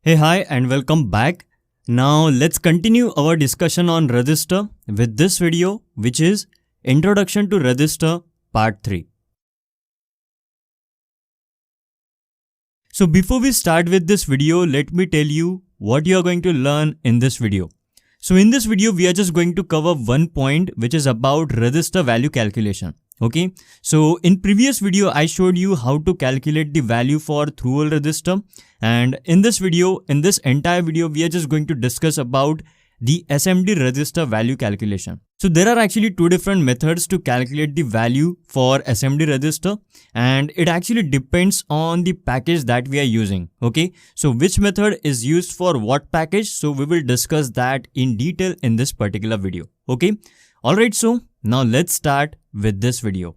Hey, hi, and welcome back. Now, let's continue our discussion on resistor with this video, which is Introduction to Resistor Part 3. So, before we start with this video, let me tell you what you are going to learn in this video. So, in this video, we are just going to cover one point, which is about resistor value calculation. Okay, so in previous video I showed you how to calculate the value for through-hole resistor, and in this entire video we are just going to discuss about the SMD resistor value calculation. So there are actually two different methods to calculate the value for SMD resistor, and it actually depends on the package that we are using. Okay, so which method is used for what package, so we will discuss that in detail in this particular video. Okay, alright, so now let's start with this video.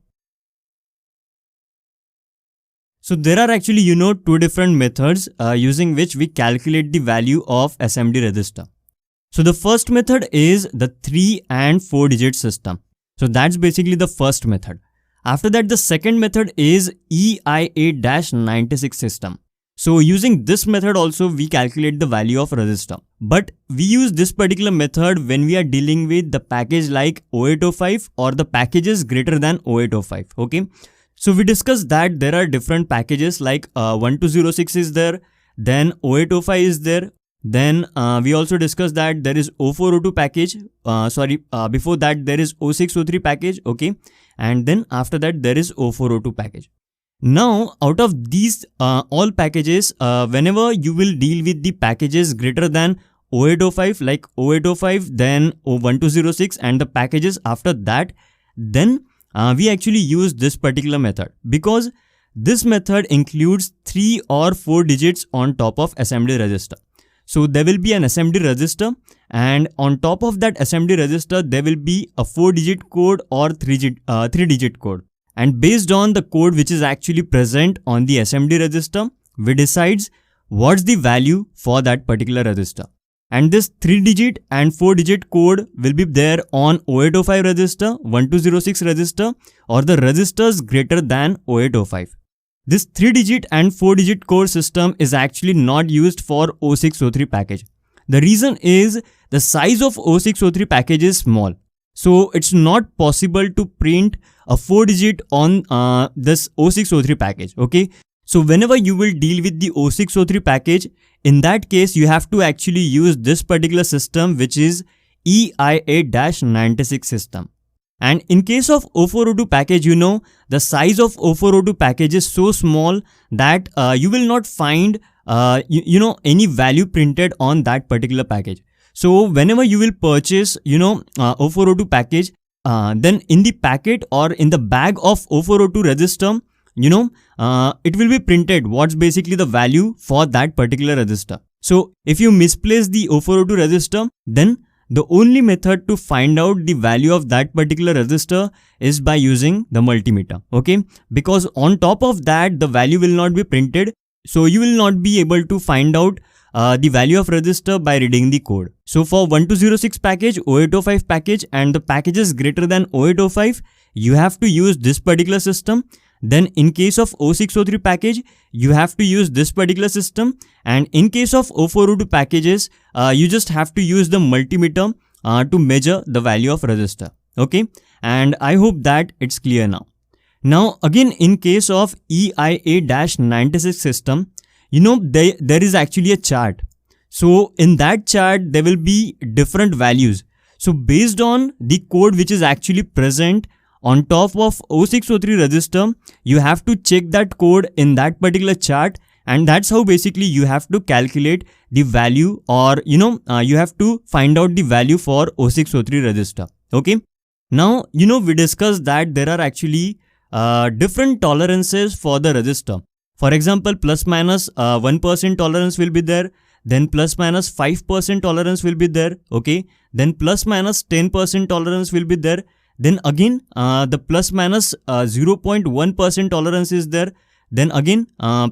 So there are actually two different methods using which we calculate the value of SMD resistor. So the first method is the 3 and 4 digit system. So that's basically the first method. After that, the second method is EIA-96 system. So using this method also we calculate the value of resistor. But we use this particular method when we are dealing with the package like 0805 or the packages greater than 0805. Okay. So we discussed that there are different packages like 1206 is there, then 0805 is there. Then we also discussed that there is 0402 package, before that there is 0603 package, okay, and then after that there is 0402 package. Now out of these all packages, whenever you will deal with the packages greater than 0805 like 0805, then 1206 and the packages after that, then we actually use this particular method because this method includes 3 or 4 digits on top of SMD resistor. So there will be an SMD resistor, and on top of that SMD resistor there will be a 4-digit code or 3-digit code. And based on the code which is actually present on the SMD resistor, we decides what's the value for that particular resistor. And this 3-digit and 4-digit code will be there on 0805 resistor, 1206 resistor, or the resistors greater than 0805. This 3-digit and 4-digit code system is actually not used for 0603 package. The reason is the size of 0603 package is small. So it's not possible to print a 4-digit on this 0603 package. Okay. So whenever you will deal with the 0603 package, in that case you have to actually use this particular system, which is EIA-96 system. And in case of 0402 package, the size of 0402 package is so small that you will not find any value printed on that particular package. So whenever you will purchase 0402 package, then in the packet or in the bag of 0402 resistor, it will be printed what's basically the value for that particular resistor. So if you misplace the 0402 resistor, then the only method to find out the value of that particular resistor is by using the multimeter. Okay, because on top of that the value will not be printed, so you will not be able to find out the value of resistor by reading the code. So for 1206 package, 0805 package, and the packages greater than 0805, you have to use this particular system. Then in case of 0603 package, you have to use this particular system, and in case of 0402 packages, you just have to use the multimeter to measure the value of resistor. Okay, and I hope that it's clear now. Now again, in case of EIA-96 system, there is actually a chart. So in that chart there will be different values. So based on the code which is actually present on top of 0603 resistor, you have to check that code in that particular chart, and that's how basically you have to calculate the value, or you have to find out the value for 0603 resistor. Okay, now we discussed that there are actually different tolerances for the resistor. For example, plus minus 1% tolerance will be there, then plus minus 5% tolerance will be there. Okay, then plus minus 10% tolerance will be there. Then again the plus minus 0.1% tolerance is there. Then again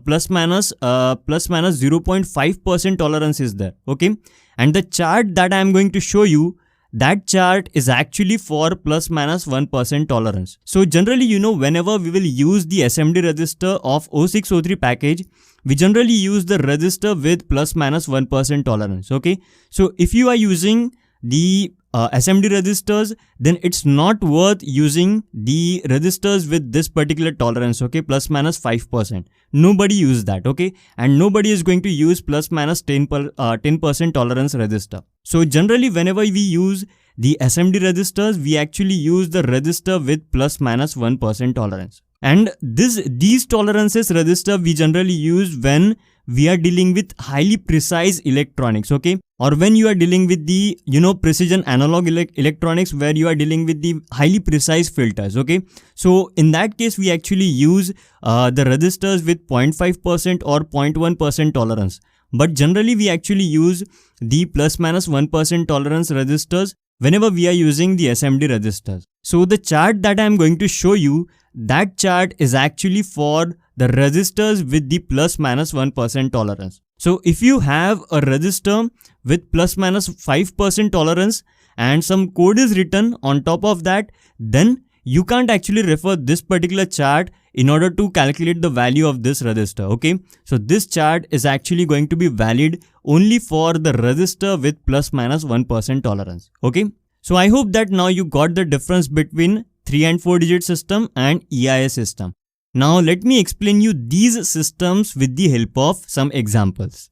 plus minus 0.5% tolerance is there. Okay, and the chart that I am going to show you, that chart is actually for plus minus 1% tolerance. So generally, whenever we will use the SMD resistor of 0603 package, we generally use the resistor with plus minus 1% tolerance. Okay. So if you are using the SMD resistors, then it's not worth using the resistors with this particular tolerance, okay, plus minus 5%. Nobody use that, okay, and nobody is going to use plus minus 10% tolerance resistor. So generally, whenever we use the SMD resistors, we actually use the resistor with plus minus 1% tolerance. And these tolerances resistor we generally use when we are dealing with highly precise electronics, okay, or when you are dealing with the precision analog electronics, where you are dealing with the highly precise filters, okay. So in that case, we actually use the resistors with 0.5% or 0.1% tolerance, but generally we actually use the plus minus 1% tolerance resistors whenever we are using the SMD resistors. So the chart that I am going to show you, that chart is actually for the resistors with the plus minus 1% tolerance. So if you have a resistor with plus minus 5% tolerance and some code is written on top of that, then you can't actually refer this particular chart in order to calculate the value of this resistor, okay. So this chart is actually going to be valid only for the resistor with plus minus 1% tolerance, okay. So I hope that now you got the difference between 3 and 4 digit system and EIA system. Now let me explain you these systems with the help of some examples.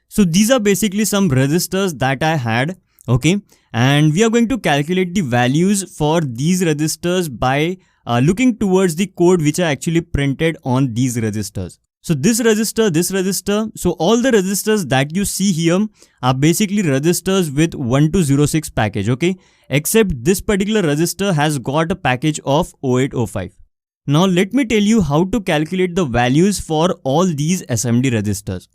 So these are basically some resistors that I had, okay, and we are going to calculate the values for these resistors by looking towards the code which are actually printed on these resistors. So this resistor, so all the resistors that you see here are basically resistors with 1206 package, okay, except this particular resistor has got a package of 0805. Now let me tell you how to calculate the values for all these SMD resistors.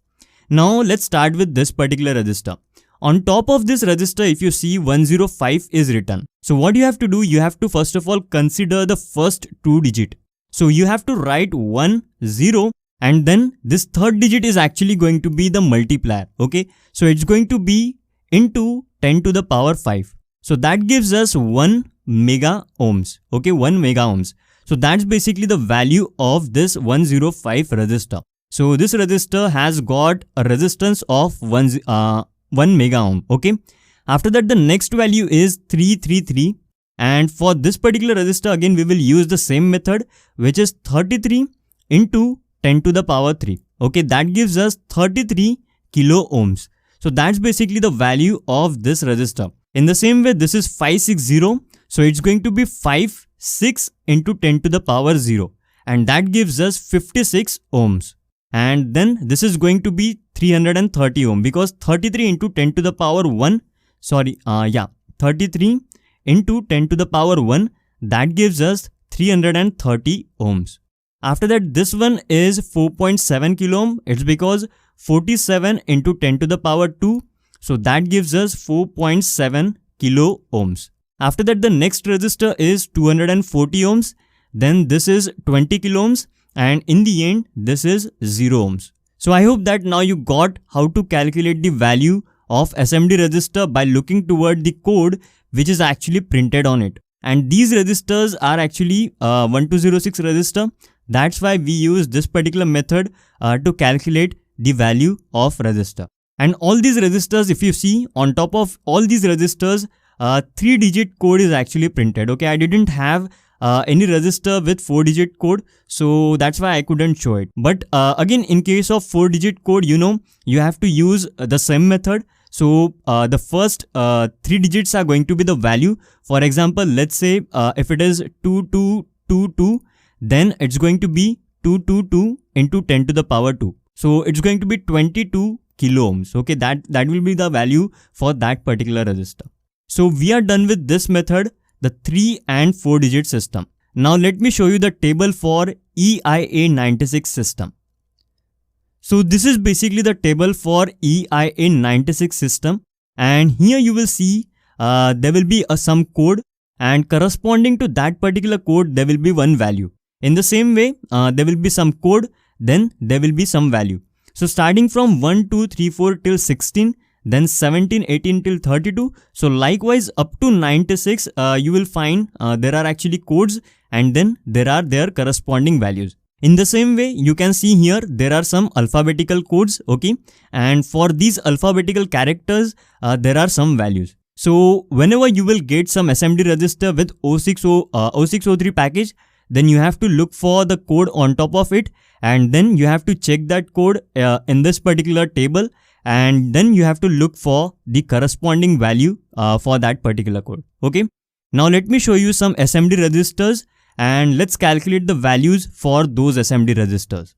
Now let's start with this particular resistor. On top of this resistor, if you see 105 is written. So what you have to do, you have to first of all consider the first 2 digit. So you have to write 10, and then this third digit is actually going to be the multiplier, okay. So it's going to be into 10 to the power 5. So that gives us 1 mega ohms, okay, 1 mega ohms. So that's basically the value of this 105 resistor. So this resistor has got a resistance of 1 mega ohm, okay. After that, the next value is 333, and for this particular resistor again we will use the same method, which is 33 into 10 to the power 3, okay, that gives us 33 kilo ohms. So that's basically the value of this resistor. In the same way, this is 560, so it's going to be 6 into 10 to the power 0, and that gives us 56 ohms. And then this is going to be 330 ohm, because 33 into 10 to the power 1, 33 into 10 to the power 1, that gives us 330 ohms. After that, this one is 4.7 kilo ohm. It's because 47 into 10 to the power 2. So that gives us 4.7 kilo ohms. After that, the next resistor is 240 ohms. Then this is 20 kilo ohms. And in the end, this is 0 ohms. So I hope that now you got how to calculate the value of SMD resistor by looking toward the code which is actually printed on it. And these resistors are actually 1206 resistor. That's why we use this particular method to calculate the value of resistor. And all these resistors, if you see, on top of all these resistors, 3-digit code is actually printed. Okay, I didn't have any resistor with 4-digit code, so that's why I couldn't show it. But again, in case of 4-digit code, you have to use the same method. So the first 3 digits are going to be the value. For example, let's say if it is 2222, then it's going to be 222 into 10 to the power 2. So it's going to be 22 kilo ohms. Okay, that will be the value for that particular resistor. So we are done with this method, the 3 and 4 digit system. Now let me show you the table for EIA 96 system. So this is basically the table for EIA 96 system, and here you will see there will be some code, and corresponding to that particular code there will be one value. In the same way, there will be some code, then there will be some value. So starting from 1, 2, 3, 4 till 16, then 17, 18 till 32. So likewise up to 96, you will find there are actually codes, and then there are their corresponding values. In the same way, you can see here there are some alphabetical codes, okay, and for these alphabetical characters, there are some values. So whenever you will get some SMD register with 0603 package, then you have to look for the code on top of it, and then you have to check that code in this particular table, and then you have to look for the corresponding value for that particular code. Okay. Now let me show you some SMD registers, and let's calculate the values for those SMD registers.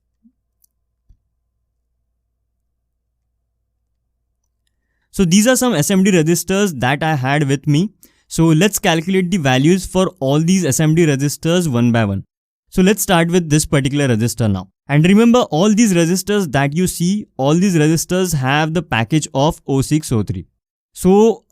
So these are some SMD registers that I had with me. So let's calculate the values for all these SMD registers one by one. So let's start with this particular register now. And remember, all these registers that you see, all these registers have the package of 0603. So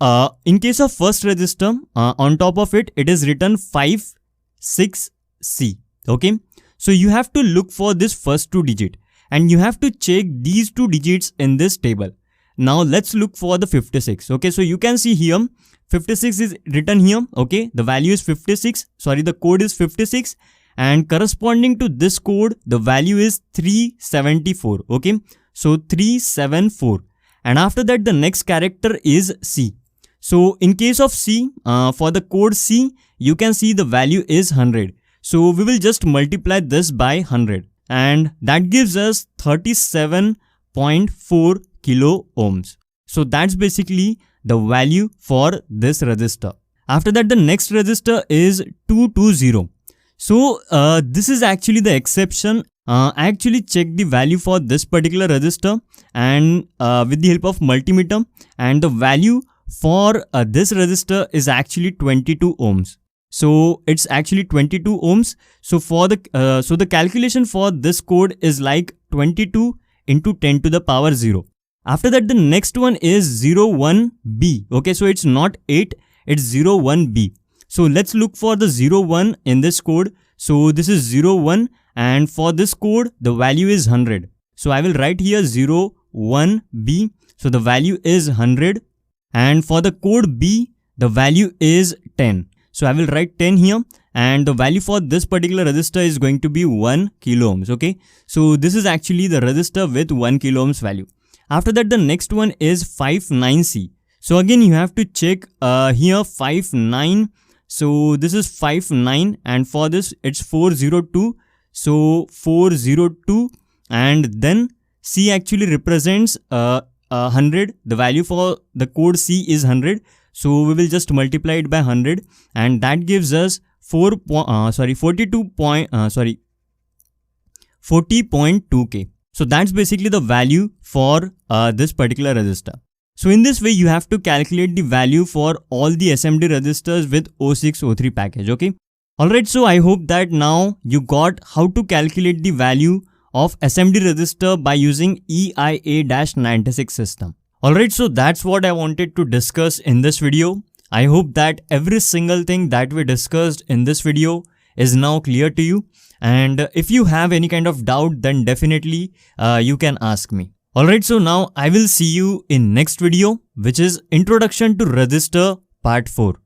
in case of first register, on top of it, it is written 56C. Okay. So you have to look for this first two digit, and you have to check these two digits in this table. Now let's look for the 56. Okay. So you can see here 56 is written here. Okay. The value is 56. Sorry, the code is 56. And corresponding to this code, the value is 374. Okay. So 374. And after that, the next character is C. So in case of C, for the code C, you can see the value is 100. So we will just multiply this by 100. And that gives us 37.4 kilo ohms. So that's basically the value for this register. After that, the next register is 220. So this is actually the exception. I actually checked the value for this particular register, and with the help of multimeter, and the value for this register is actually 22 ohms. So it's actually 22 ohms. So for the the calculation for this code is like 22 into 10 to the power 0. After that, the next one is 01B. Okay, so it's not 8, it's 01B. So let's look for the 01 in this code. So this is 01, and for this code, the value is 100. So I will write here 01B. So the value is 100. And for the code B, the value is 10. So I will write 10 here. And the value for this particular register is going to be 1 kilo ohms. Okay. So this is actually the register with 1 kilo ohms value. After that, the next one is 59C. So again, you have to check here 59. So this is 59, and for this it's 402. So 402, and then C actually represents 100. The value for the code C is 100. So we will just multiply it by 100, and that gives us 40.2K. So that's basically the value for this particular register. So in this way, you have to calculate the value for all the SMD registers with 0603 package. Okay. Alright, so I hope that now you got how to calculate the value of SMD register by using EIA-96 system. Alright, so that's what I wanted to discuss in this video. I hope that every single thing that we discussed in this video is now clear to you. And if you have any kind of doubt, then definitely you can ask me. Alright, so now I will see you in next video, which is Introduction to Register Part 4.